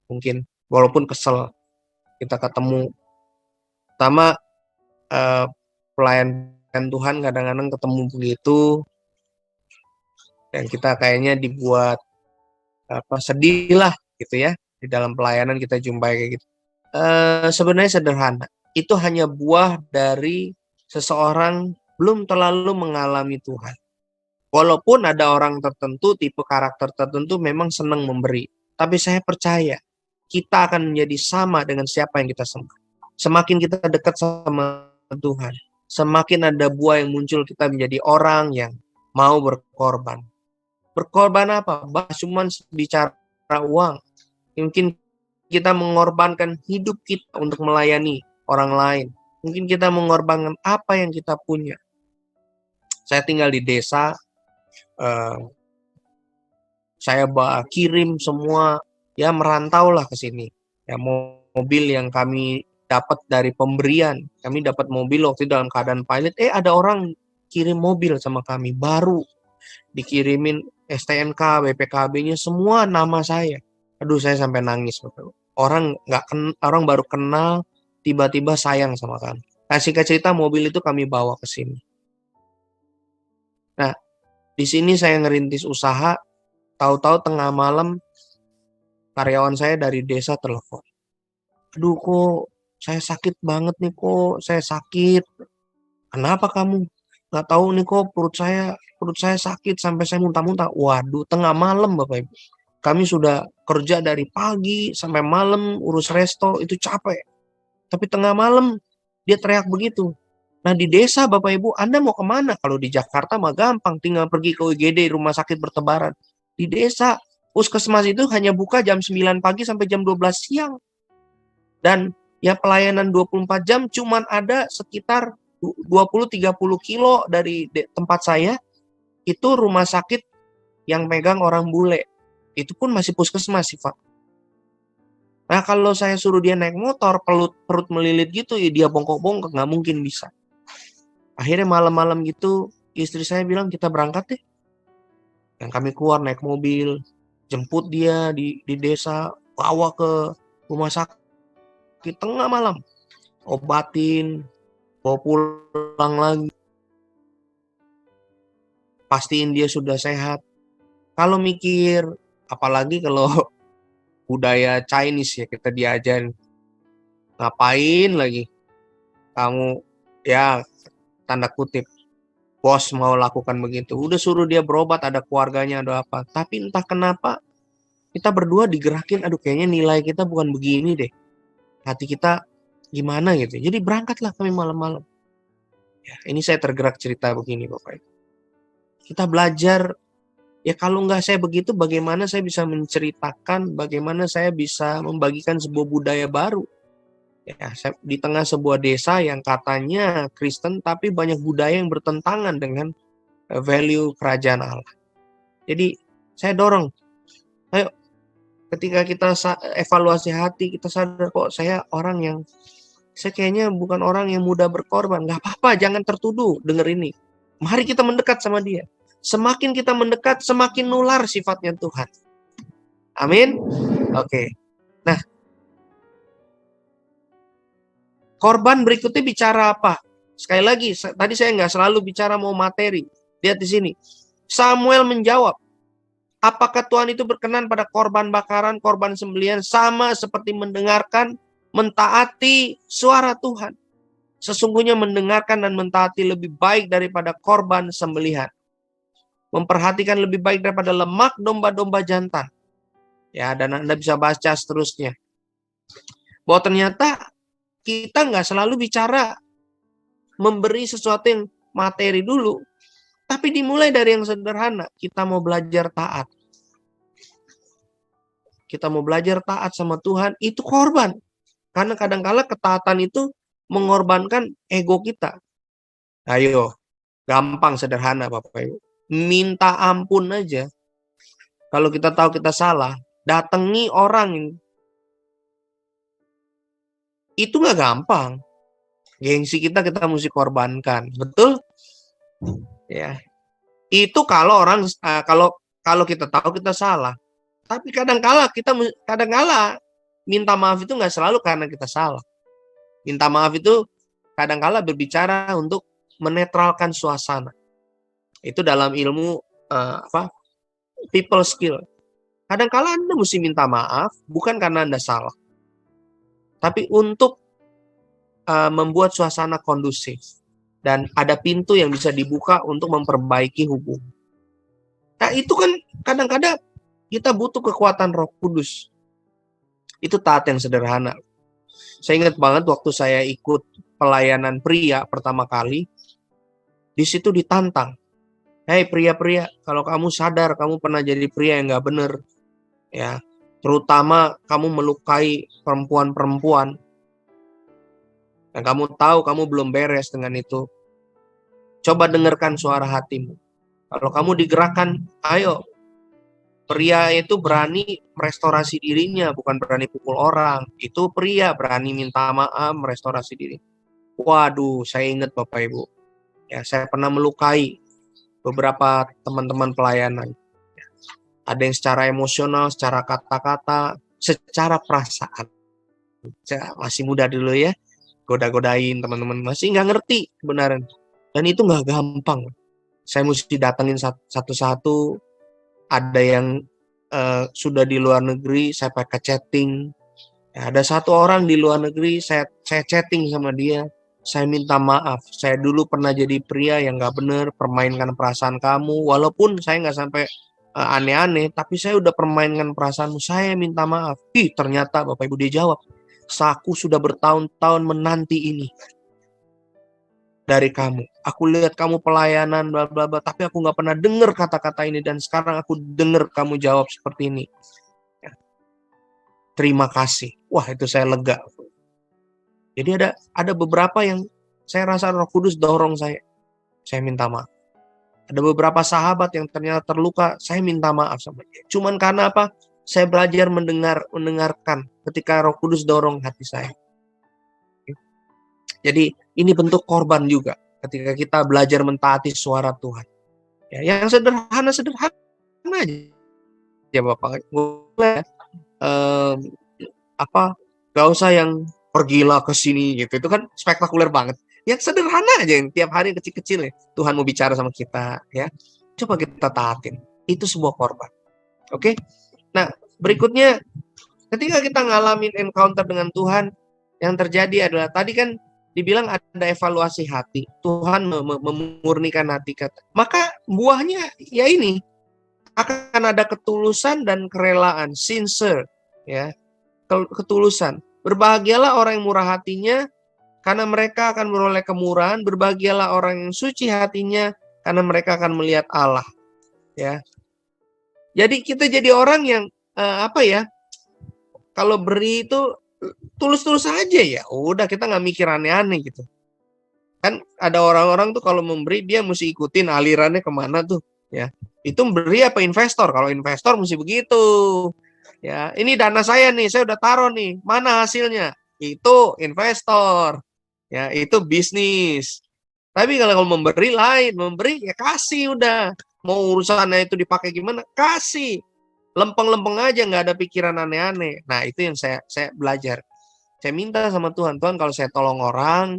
Mungkin walaupun kesel kita ketemu. Pertama pelayan Tuhan kadang-kadang ketemu begitu dan kita kayaknya dibuat sedih lah gitu ya. Di dalam pelayanan kita jumpai kayak gitu. Sebenarnya sederhana. Itu hanya buah dari seseorang belum terlalu mengalami Tuhan. Walaupun ada orang tertentu, tipe karakter tertentu memang senang memberi. Tapi saya percaya kita akan menjadi sama dengan siapa yang kita sembah. Semakin kita dekat sama Tuhan, semakin ada buah yang muncul, kita menjadi orang yang mau berkorban. Berkorban apa? Cuma bicara uang. Mungkin kita mengorbankan hidup kita untuk melayani orang lain. Mungkin kita mengorbankan apa yang kita punya. Saya tinggal di desa, saya kirim semua, ya merantau lah ke sini. Ya mobil yang kami dapat dari pemberian. Kami dapat mobil waktu itu dalam keadaan pilot. Ada orang kirim mobil sama kami, baru. Dikirimin STNK, BPKB-nya, semua nama saya. Aduh, saya sampai nangis. Orang baru kenal, tiba-tiba sayang sama kami. Singkat cerita, mobil itu kami bawa ke sini. Nah, di sini saya ngerintis usaha, tahu-tahu tengah malam karyawan saya dari desa telepon. Aduh, kok saya sakit banget nih, kok saya sakit. Kenapa kamu? Nggak tahu nih kok, perut saya sakit sampai saya muntah-muntah. Waduh, tengah malam Bapak Ibu. Kami sudah kerja dari pagi sampai malam urus resto, itu capek. Tapi tengah malam dia teriak begitu. Nah di desa Bapak Ibu, Anda mau kemana? Kalau di Jakarta mah gampang, tinggal pergi ke UGD, rumah sakit bertebaran. Di desa, puskesmas itu hanya buka jam 9 pagi sampai jam 12 siang. Dan ya pelayanan 24 jam cuman ada sekitar 20-30 kilo dari tempat saya, itu rumah sakit yang megang orang bule. Itu pun masih puskesmas sifat. Nah kalau saya suruh dia naik motor, perut melilit gitu, ya dia bongkok-bongkok, nggak mungkin bisa. Akhirnya malam-malam gitu, istri saya bilang kita berangkat deh. Yang kami keluar naik mobil, jemput dia di desa, bawa ke rumah sakit tengah malam, obatin, bawa pulang lagi, pastiin dia sudah sehat. Kalau mikir, apalagi kalau budaya Chinese ya kita diajarin, ngapain lagi kamu, ya tanda kutip, bos mau lakukan begitu. Udah suruh dia berobat, ada keluarganya, ada apa. Tapi entah kenapa kita berdua digerakin, aduh kayaknya nilai kita bukan begini deh. Hati kita gimana gitu. Jadi berangkatlah kami malam-malam. Ya, ini saya tergerak cerita begini Bapak Ibu. Kita belajar, ya kalau nggak saya begitu, bagaimana saya bisa menceritakan, bagaimana saya bisa membagikan sebuah budaya baru. Ya, di tengah sebuah desa yang katanya Kristen, tapi banyak budaya yang bertentangan dengan value kerajaan Allah. Jadi saya dorong, ayo ketika kita evaluasi hati, kita sadar kok saya kayaknya bukan orang yang mudah berkorban. Nggak apa-apa, jangan tertuduh, denger ini. Mari kita mendekat sama dia. Semakin kita mendekat, semakin nular sifatnya Tuhan. Amin. Oke. Nah, korban berikutnya bicara apa? Sekali lagi, tadi saya nggak selalu bicara mau materi. Lihat di sini. Samuel menjawab, apakah Tuhan itu berkenan pada korban bakaran, korban sembelihan, sama seperti mendengarkan, mentaati suara Tuhan. Sesungguhnya mendengarkan dan mentaati lebih baik daripada korban sembelihan. Memperhatikan lebih baik daripada lemak domba-domba jantan. Ya, dan Anda bisa baca seterusnya. Bahwa ternyata kita nggak selalu bicara memberi sesuatu yang materi dulu. Tapi dimulai dari yang sederhana. Kita mau belajar taat. Kita mau belajar taat sama Tuhan, itu korban. Karena kadang-kala ketaatan itu mengorbankan ego kita. Ayo, gampang sederhana Bapak Ibu. Minta ampun aja. Kalau kita tahu kita salah, datangi orang. Itu nggak gampang. Gengsi kita mesti korbankan. Betul? Ya, itu kalau orang kalau kita tahu kita salah. Tapi kadang-kala minta maaf itu nggak selalu karena kita salah. Minta maaf itu kadang-kala berbicara untuk menetralkan suasana. Itu dalam ilmu people skill. Kadang-kala Anda mesti minta maaf bukan karena Anda salah, tapi untuk membuat suasana kondusif dan ada pintu yang bisa dibuka untuk memperbaiki hubungan. Nah, itu kan kadang-kadang kita butuh kekuatan Roh Kudus. Itu taat yang sederhana. Saya ingat banget waktu saya ikut pelayanan pria pertama kali, di situ ditantang. Hei pria-pria, kalau kamu sadar kamu pernah jadi pria yang nggak benar, ya, terutama kamu melukai perempuan-perempuan, dan kamu tahu kamu belum beres dengan itu, coba dengarkan suara hatimu. Kalau kamu digerakkan, ayo. Pria itu berani merestorasi dirinya, bukan berani pukul orang. Itu pria berani minta maaf, merestorasi diri. Waduh, saya ingat Bapak Ibu. Ya, saya pernah melukai beberapa teman-teman pelayanan. Ada yang secara emosional, secara kata-kata, secara perasaan. Saya masih muda dulu ya, goda-godain teman-teman, masih nggak ngerti kebenaran. Dan itu nggak gampang. Saya mesti datengin satu-satu. Ada yang sudah di luar negeri, saya pakai chatting. Ya, ada satu orang di luar negeri, saya chatting sama dia. Saya minta maaf, saya dulu pernah jadi pria yang nggak benar, permainkan perasaan kamu. Walaupun saya nggak sampai aneh-aneh, tapi saya udah permainkan perasaanmu, saya minta maaf. Ternyata Bapak Ibu dia jawab, aku sudah bertahun-tahun menanti ini dari kamu. Aku lihat kamu pelayanan bla bla bla, tapi aku nggak pernah dengar kata-kata ini, dan sekarang aku dengar kamu jawab seperti ini. Ya. Terima kasih. Wah, itu saya lega. Jadi ada beberapa yang saya rasa Roh Kudus dorong saya. Saya minta maaf. Ada beberapa sahabat yang ternyata terluka, saya minta maaf sama dia. Cuman karena apa? Saya belajar mendengarkan ketika Roh Kudus dorong hati saya. Jadi ini bentuk korban juga ketika kita belajar mentaati suara Tuhan. Ya, yang sederhana aja Bapak. Gak usah yang pergilah ke sini gitu. Itu kan spektakuler banget. Yang sederhana aja yang tiap hari kecil-kecil ya. Tuhan mau bicara sama kita ya. Coba kita taatin. Itu sebuah korban. Oke? Nah, berikutnya ketika kita ngalamin encounter dengan Tuhan, yang terjadi adalah tadi kan dibilang ada evaluasi hati. Tuhan memurnikan hati kata. Maka buahnya ya ini akan ada ketulusan dan kerelaan, sincere, ya, ketulusan. Berbahagialah orang yang murah hatinya, karena mereka akan beroleh kemurahan. Berbahagialah orang yang suci hatinya, karena mereka akan melihat Allah. Ya, jadi kita jadi orang yang kalau beri itu tulus-tulus aja ya, udah kita nggak mikir aneh-aneh gitu. Kan ada orang-orang tuh kalau memberi dia mesti ikutin alirannya kemana tuh, ya. Itu beri apa investor? Kalau investor mesti begitu, ya. Ini dana saya nih, saya udah taruh nih, mana hasilnya? Itu investor, ya. Itu bisnis. Tapi kalau memberi lain, memberi ya kasih udah. Mau urusannya itu dipakai gimana? Kasih. Lempeng-lempeng aja, nggak ada pikiran aneh-aneh. Nah, itu yang saya belajar. Saya minta sama Tuhan, Tuhan kalau saya tolong orang,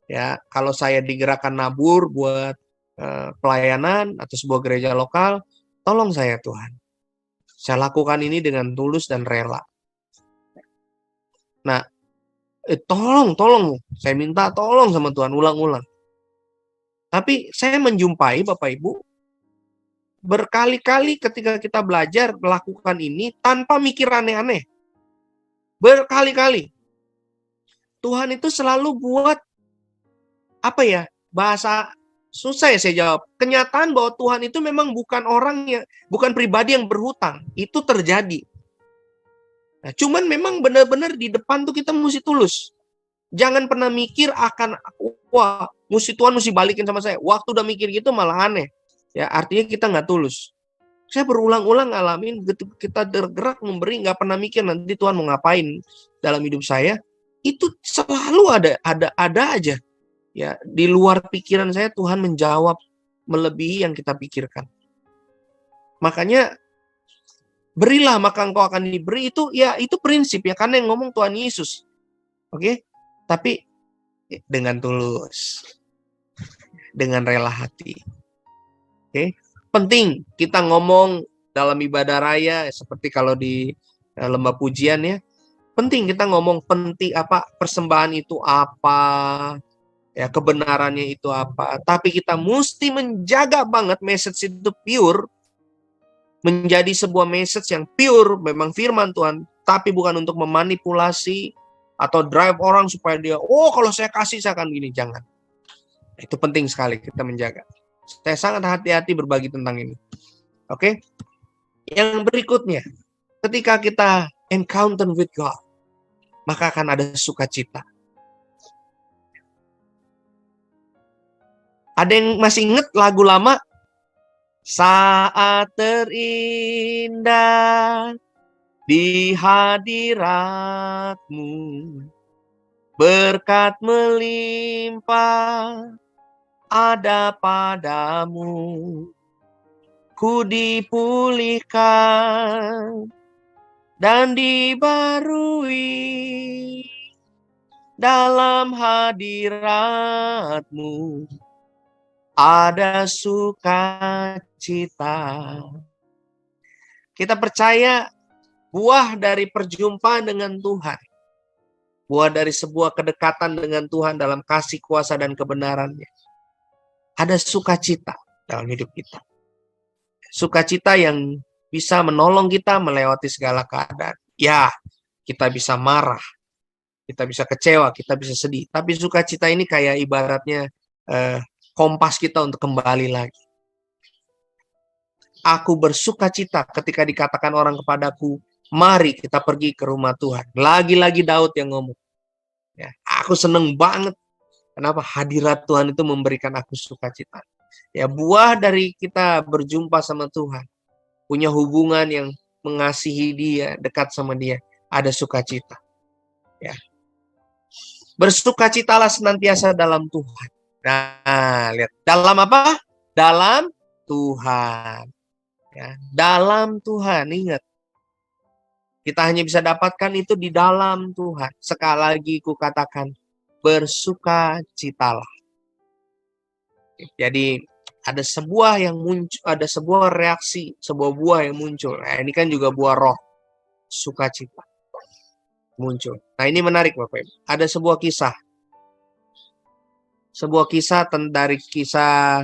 ya kalau saya digerakkan nabur buat pelayanan atau sebuah gereja lokal, tolong saya Tuhan. Saya lakukan ini dengan tulus dan rela. Nah, tolong. Saya minta tolong sama Tuhan, ulang-ulang. Tapi saya menjumpai Bapak Ibu, berkali-kali ketika kita belajar melakukan ini tanpa mikir aneh-aneh. Berkali-kali. Tuhan itu selalu buat bahasa susah ya saya jawab. Kenyataan bahwa Tuhan itu memang bukan pribadi yang berhutang. Itu terjadi. Nah, cuman memang benar-benar di depan tuh kita mesti tulus. Jangan pernah mikir akan Tuhan mesti balikin sama saya. Waktu udah mikir gitu malah aneh. Ya, artinya kita nggak tulus. Saya berulang-ulang ngalamin kita tergerak memberi, nggak pernah mikir nanti Tuhan mau ngapain dalam hidup saya. Itu selalu ada aja. Ya, di luar pikiran saya Tuhan menjawab melebihi yang kita pikirkan. Makanya berilah maka engkau akan diberi, itu ya itu prinsip ya, karena yang ngomong Tuhan Yesus. Oke? Tapi dengan tulus, dengan rela hati. Oke? Penting kita ngomong dalam ibadah raya seperti kalau di lembah pujian ya. Penting kita ngomong penting apa, persembahan itu apa, ya kebenarannya itu apa. Tapi kita mesti menjaga banget message itu pure, menjadi sebuah message yang pure, memang firman Tuhan, tapi bukan untuk memanipulasi atau drive orang supaya dia, oh kalau saya kasih saya akan gini, jangan. Itu penting sekali kita menjaga. Saya sangat hati-hati berbagi tentang ini. Oke? Yang berikutnya, ketika kita encounter with God, maka akan ada sukacita. Ada yang masih ingat lagu lama? Saat terindah di hadiratmu, berkat melimpah ada padamu, ku dipulihkan dan dibarui dalam hadiratmu, ada sukacita. Kita percaya buah dari perjumpaan dengan Tuhan, buah dari sebuah kedekatan dengan Tuhan dalam kasih kuasa dan kebenarannya, ada sukacita dalam hidup kita. Sukacita yang bisa menolong kita melewati segala keadaan. Ya, kita bisa marah, kita bisa kecewa, kita bisa sedih. Tapi sukacita ini kayak ibaratnya kompas kita untuk kembali lagi. Aku bersukacita ketika dikatakan orang kepadaku, mari kita pergi ke rumah Tuhan. Lagi-lagi Daud yang ngomong. Ya, aku seneng banget. Kenapa? Hadirat Tuhan itu memberikan aku sukacita. Ya, buah dari kita berjumpa sama Tuhan, punya hubungan yang mengasihi Dia, dekat sama Dia, ada sukacita. Ya. Bersukacitalah senantiasa dalam Tuhan. Nah, lihat. Dalam apa? Dalam Tuhan. Ya, dalam Tuhan, ingat. Kita hanya bisa dapatkan itu di dalam Tuhan. Sekali lagi ku katakan, bersukacitalah. Jadi ada sebuah yang muncul, ada sebuah reaksi, sebuah buah yang muncul. Nah, ini kan juga buah roh, sukacita muncul. Nah, ini menarik Bapak Ibu. Ada sebuah kisah dari kisah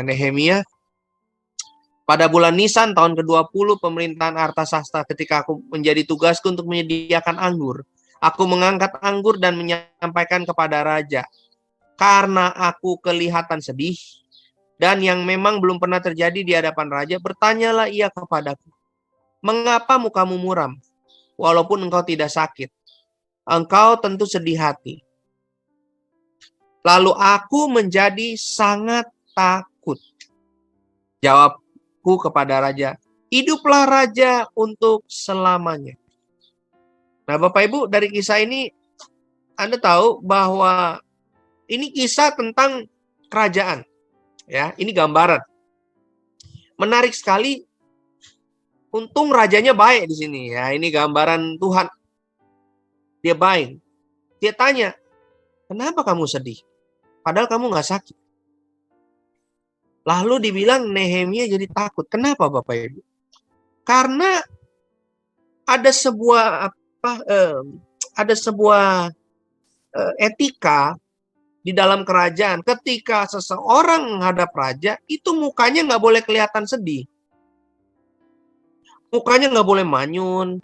Nehemia. Pada bulan Nisan tahun ke-20 pemerintahan Artasasta, ketika aku menjadi tugasku untuk menyediakan anggur, aku mengangkat anggur dan menyampaikan kepada raja. Karena aku kelihatan sedih dan yang memang belum pernah terjadi di hadapan raja, bertanyalah ia kepadaku, mengapa mukamu muram, walaupun engkau tidak sakit? Engkau tentu sedih hati. Lalu aku menjadi sangat takut. Jawabku kepada raja, hiduplah raja untuk selamanya. Nah Bapak Ibu, dari kisah ini Anda tahu bahwa ini kisah tentang kerajaan. Ya, ini gambaran. Menarik sekali. Untung rajanya baik di sini ya. Ini gambaran Tuhan. Dia baik. Dia tanya, kenapa kamu sedih? Padahal kamu nggak sakit. Lalu dibilang Nehemia jadi takut. Kenapa Bapak Ibu? Karena ada sebuah etika di dalam kerajaan. Ketika seseorang menghadap raja, itu mukanya nggak boleh kelihatan sedih. Mukanya nggak boleh manyun.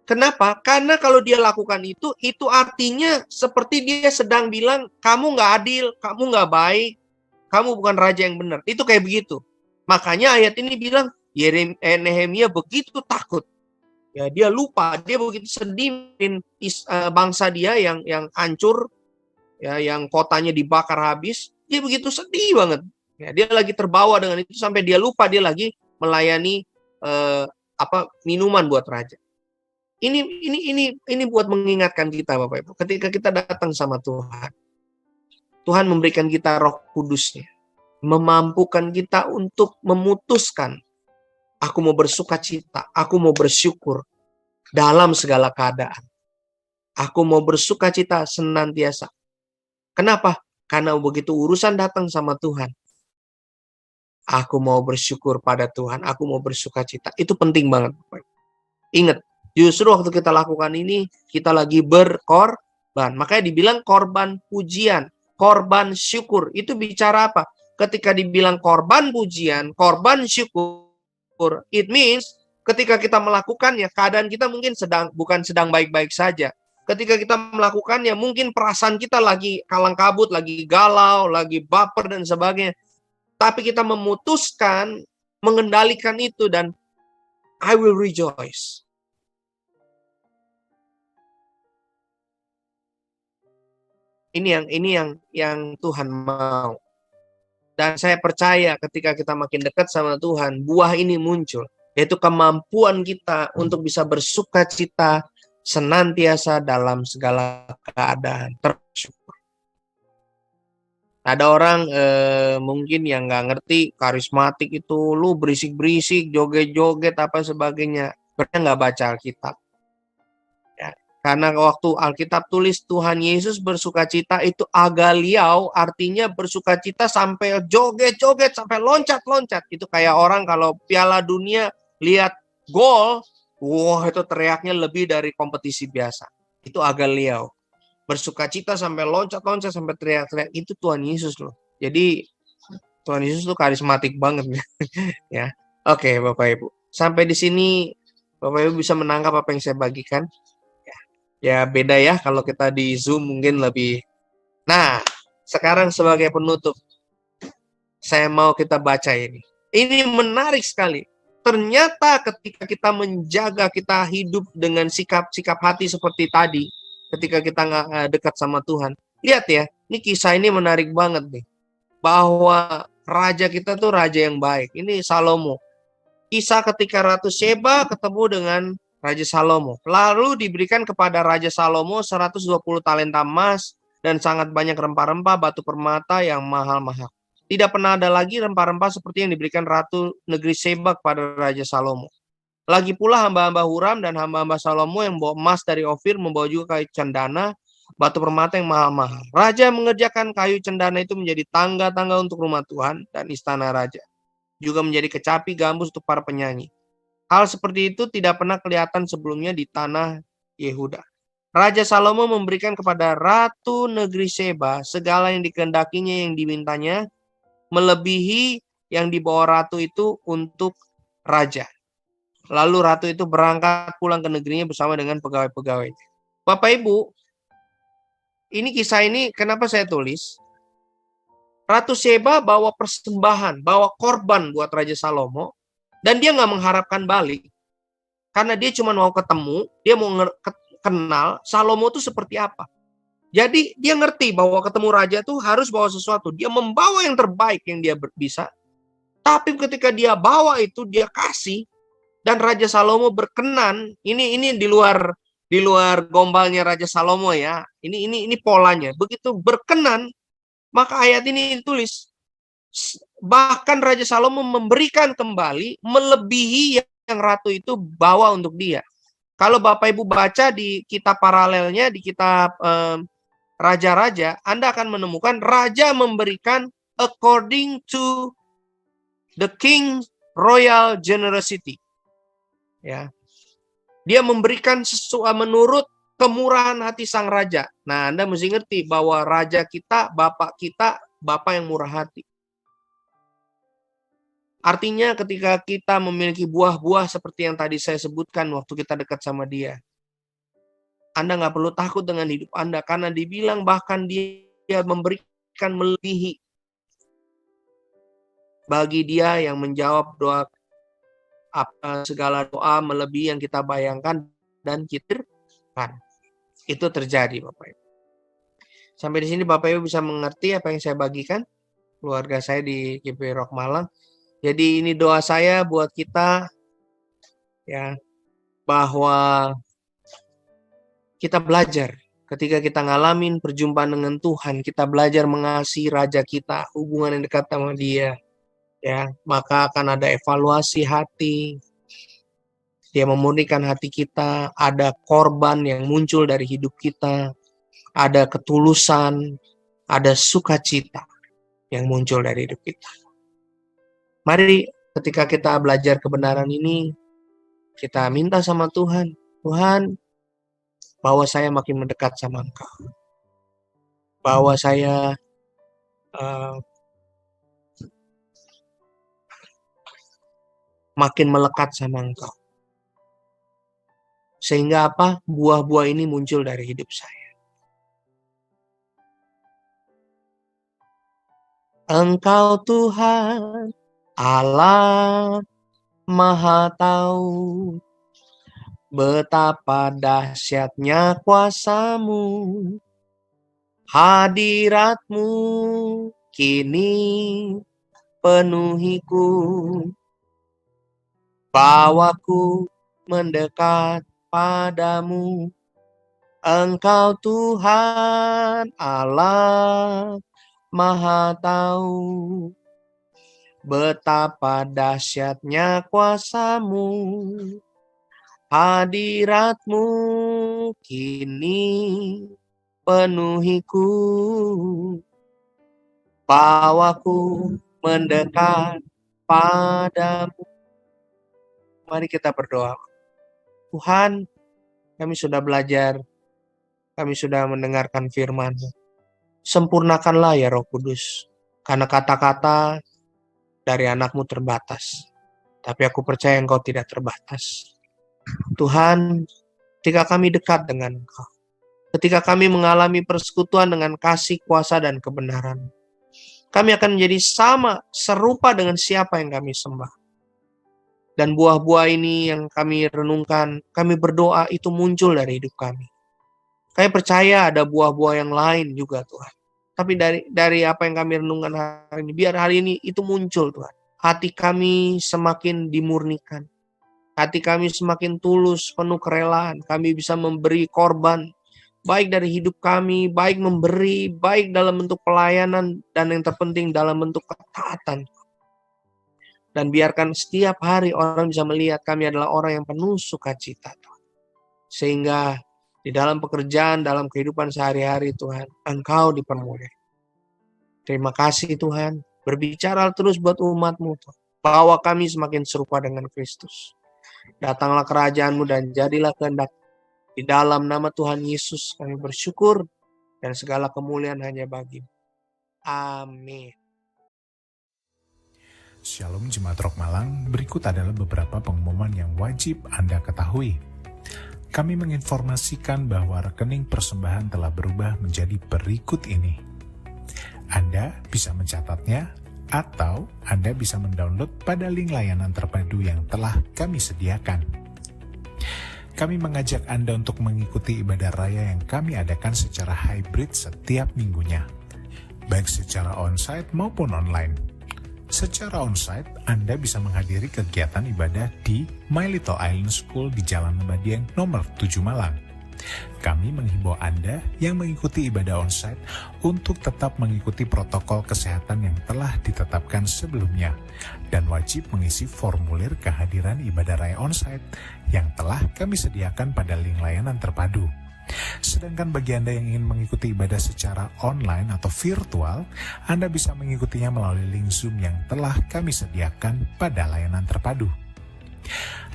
Kenapa? Karena kalau dia lakukan itu artinya seperti dia sedang bilang, kamu nggak adil, kamu nggak baik, kamu bukan raja yang benar. Itu kayak begitu. Makanya ayat ini bilang, Nehemia begitu takut. Ya, dia lupa, dia begitu sedih bangsa dia yang hancur, ya, yang kotanya dibakar habis. Dia begitu sedih banget. Ya, dia lagi terbawa dengan itu sampai dia lupa dia lagi melayani minuman buat raja. Ini buat mengingatkan kita Bapak Ibu. Ketika kita datang sama Tuhan, Tuhan memberikan kita Roh Kudus-Nya, memampukan kita untuk memutuskan, aku mau bersuka cita, aku mau bersyukur dalam segala keadaan. Aku mau bersuka cita senantiasa. Kenapa? Karena begitu urusan datang sama Tuhan, aku mau bersyukur pada Tuhan, aku mau bersuka cita. Itu penting banget. Ingat, justru waktu kita lakukan ini, kita lagi berkorban. Makanya dibilang korban pujian, korban syukur. Itu bicara apa? Ketika dibilang korban pujian, korban syukur, it means ketika kita melakukannya, keadaan kita mungkin bukan sedang baik-baik saja. Ketika kita melakukannya, mungkin perasaan kita lagi kalang kabut, lagi galau, lagi baper dan sebagainya. Tapi kita memutuskan mengendalikan itu dan I will rejoice. Ini yang Tuhan mau. Dan saya percaya ketika kita makin dekat sama Tuhan, buah ini muncul, yaitu kemampuan kita untuk bisa bersuka cita senantiasa dalam segala keadaan, tersyukur. Ada orang mungkin yang nggak ngerti karismatik itu, lu berisik-berisik, joget-joget apa sebagainya, karena nggak baca Alkitab. Ya. Karena waktu Alkitab tulis Tuhan Yesus bersukacita itu agaliau, artinya bersukacita sampai joget-joget, sampai loncat-loncat. Itu kayak orang kalau Piala Dunia lihat gol, wah itu teriaknya lebih dari kompetisi biasa. Itu agaliau. Bersukacita sampai loncat-loncat, sampai teriak-teriak, itu Tuhan Yesus loh. Jadi Tuhan Yesus tuh karismatik banget. Ya. Oke, Bapak Ibu. Sampai di sini Bapak Ibu bisa menangkap apa yang saya bagikan. Ya beda ya kalau kita di Zoom mungkin lebih. Nah, sekarang sebagai penutup, saya mau kita baca ini. Ini menarik sekali. Ternyata ketika kita menjaga, kita hidup dengan sikap hati seperti tadi, ketika kita dekat sama Tuhan. Lihat ya, ini kisah ini menarik banget nih. Bahwa raja kita tuh raja yang baik. Ini Salomo. Kisah ketika Ratu Sheba ketemu dengan Raja Salomo. Lalu diberikan kepada Raja Salomo 120 talenta emas dan sangat banyak rempah-rempah batu permata yang mahal-mahal. Tidak pernah ada lagi rempah-rempah seperti yang diberikan Ratu Negeri Sheba kepada Raja Salomo. Lagi pula hamba-hamba Huram dan hamba-hamba Salomo yang bawa emas dari Ofir membawa juga kayu cendana, batu permata yang mahal-mahal. Raja mengerjakan kayu cendana itu menjadi tangga-tangga untuk rumah Tuhan dan istana raja. Juga menjadi kecapi gambus untuk para penyanyi. Hal seperti itu tidak pernah kelihatan sebelumnya di tanah Yehuda. Raja Salomo memberikan kepada Ratu Negeri Sheba segala yang dikehendakinya yang dimintanya, melebihi yang dibawa ratu itu untuk raja. Lalu ratu itu berangkat pulang ke negerinya bersama dengan pegawai-pegawainya. Bapak Ibu, ini kisah ini kenapa saya tulis? Ratu Sheba bawa persembahan, bawa korban buat Raja Salomo. Dan dia nggak mengharapkan balik. Karena dia cuma mau ketemu, dia mau kenal Salomo itu seperti apa. Jadi dia ngerti bahwa ketemu raja tuh harus bawa sesuatu. Dia membawa yang terbaik yang dia bisa. Tapi ketika dia bawa itu, dia kasih. Dan Raja Salomo berkenan. Ini di luar gombalnya Raja Salomo ya. Ini polanya. Begitu berkenan, maka ayat ini ditulis. Bahkan Raja Salomo memberikan kembali melebihi yang ratu itu bawa untuk dia. Kalau Bapak Ibu baca di kitab paralelnya, di kitab Raja-Raja, Anda akan menemukan raja memberikan according to the king royal generosity. Ya. Dia memberikan sesuatu menurut kemurahan hati sang raja. Nah, Anda mesti ngerti bahwa raja kita, bapak yang murah hati. Artinya ketika kita memiliki buah-buah seperti yang tadi saya sebutkan waktu kita dekat sama dia. Anda nggak perlu takut dengan hidup Anda. Karena dibilang bahkan dia memberikan melebihi. Bagi dia yang menjawab doa, segala doa melebihi yang kita bayangkan dan kita kan. Itu terjadi Bapak Ibu. Sampai di sini Bapak Ibu bisa mengerti apa yang saya bagikan. Keluarga saya di GP Rock Malang. Jadi ini doa saya buat kita ya, bahwa kita belajar Ketika kita ngalamin perjumpaan dengan Tuhan, kita belajar mengasihi Raja kita, hubungan yang dekat sama Dia, ya, maka akan ada evaluasi hati. Dia memurnikan hati kita, ada korban yang muncul dari hidup kita, ada ketulusan, ada sukacita yang muncul dari hidup kita. Mari ketika kita belajar kebenaran ini, kita minta sama Tuhan, Tuhan, bahwa saya makin mendekat sama Engkau. Bahwa saya makin melekat sama Engkau. Sehingga apa? Buah-buah ini muncul dari hidup saya. Engkau Tuhan, Allah Maha Tahu, betapa dahsyatnya kuasa-Mu, hadirat-Mu kini penuhiku, bawaku mendekat padamu. Engkau Tuhan Allah Maha Tahu, betapa dahsyatnya kuasa-Mu, hadirat-Mu kini penuhiku, bawaku mendekat padamu. Mari kita berdoa. Tuhan, kami sudah belajar, kami sudah mendengarkan firman-Mu. Sempurnakanlah ya Roh Kudus, karena kata-kata dari anak-Mu terbatas. Tapi aku percaya Engkau tidak terbatas. Tuhan, ketika kami dekat dengan Engkau, ketika kami mengalami persekutuan dengan kasih, kuasa, dan kebenaran, kami akan menjadi sama, serupa dengan siapa yang kami sembah. Dan buah-buah ini yang kami renungkan, kami berdoa itu muncul dari hidup kami. Kami percaya ada buah-buah yang lain juga Tuhan. Tapi dari apa yang kami renungkan hari ini, biar hari ini itu muncul Tuhan. Hati kami semakin dimurnikan. Hati kami semakin tulus, penuh kerelaan. Kami bisa memberi korban, baik dari hidup kami, baik memberi, baik dalam bentuk pelayanan, dan yang terpenting dalam bentuk ketaatan. Dan biarkan setiap hari orang bisa melihat kami adalah orang yang penuh sukacita Tuhan. Sehingga di dalam pekerjaan, dalam kehidupan sehari-hari Tuhan, Engkau dipermuliakan. Terima kasih Tuhan. Berbicara terus buat umat-Mu Tuhan. Bawa kami semakin serupa dengan Kristus. Datanglah kerajaan-Mu dan jadilah kehendak. Di dalam nama Tuhan Yesus kami bersyukur. Dan segala kemuliaan hanya bagi-Mu. Amin. Shalom Jemaat Rock Malang, berikut adalah beberapa pengumuman yang wajib Anda ketahui. Kami menginformasikan bahwa rekening persembahan telah berubah menjadi berikut ini. Anda bisa mencatatnya atau Anda bisa mendownload pada link layanan terpadu yang telah kami sediakan. Kami mengajak Anda untuk mengikuti ibadah raya yang kami adakan secara hybrid setiap minggunya, baik secara onsite maupun online. Secara onsite, Anda bisa menghadiri kegiatan ibadah di My Little Island School di Jalan Lembadieng nomor 7 Malang. Kami menghimbau Anda yang mengikuti ibadah onsite untuk tetap mengikuti protokol kesehatan yang telah ditetapkan sebelumnya dan wajib mengisi formulir kehadiran ibadah raya onsite yang telah kami sediakan pada link layanan terpadu. Sedangkan bagi Anda yang ingin mengikuti ibadah secara online atau virtual, Anda bisa mengikutinya melalui link Zoom yang telah kami sediakan pada layanan terpadu.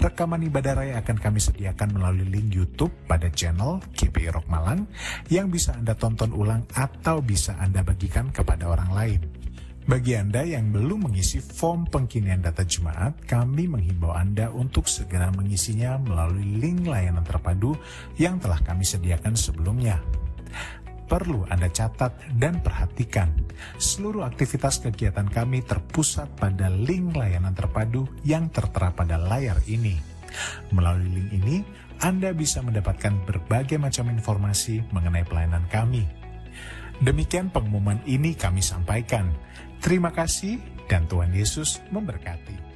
Rekaman ibadah raya akan kami sediakan melalui link YouTube pada channel GPI Rock Malang yang bisa Anda tonton ulang atau bisa Anda bagikan kepada orang lain. Bagi Anda yang belum mengisi form pengkinian data jemaat, kami menghimbau Anda untuk segera mengisinya melalui link layanan terpadu yang telah kami sediakan sebelumnya. Perlu Anda catat dan perhatikan, seluruh aktivitas kegiatan kami terpusat pada link layanan terpadu yang tertera pada layar ini. Melalui link ini, Anda bisa mendapatkan berbagai macam informasi mengenai pelayanan kami. Demikian pengumuman ini kami sampaikan. Terima kasih dan Tuhan Yesus memberkati.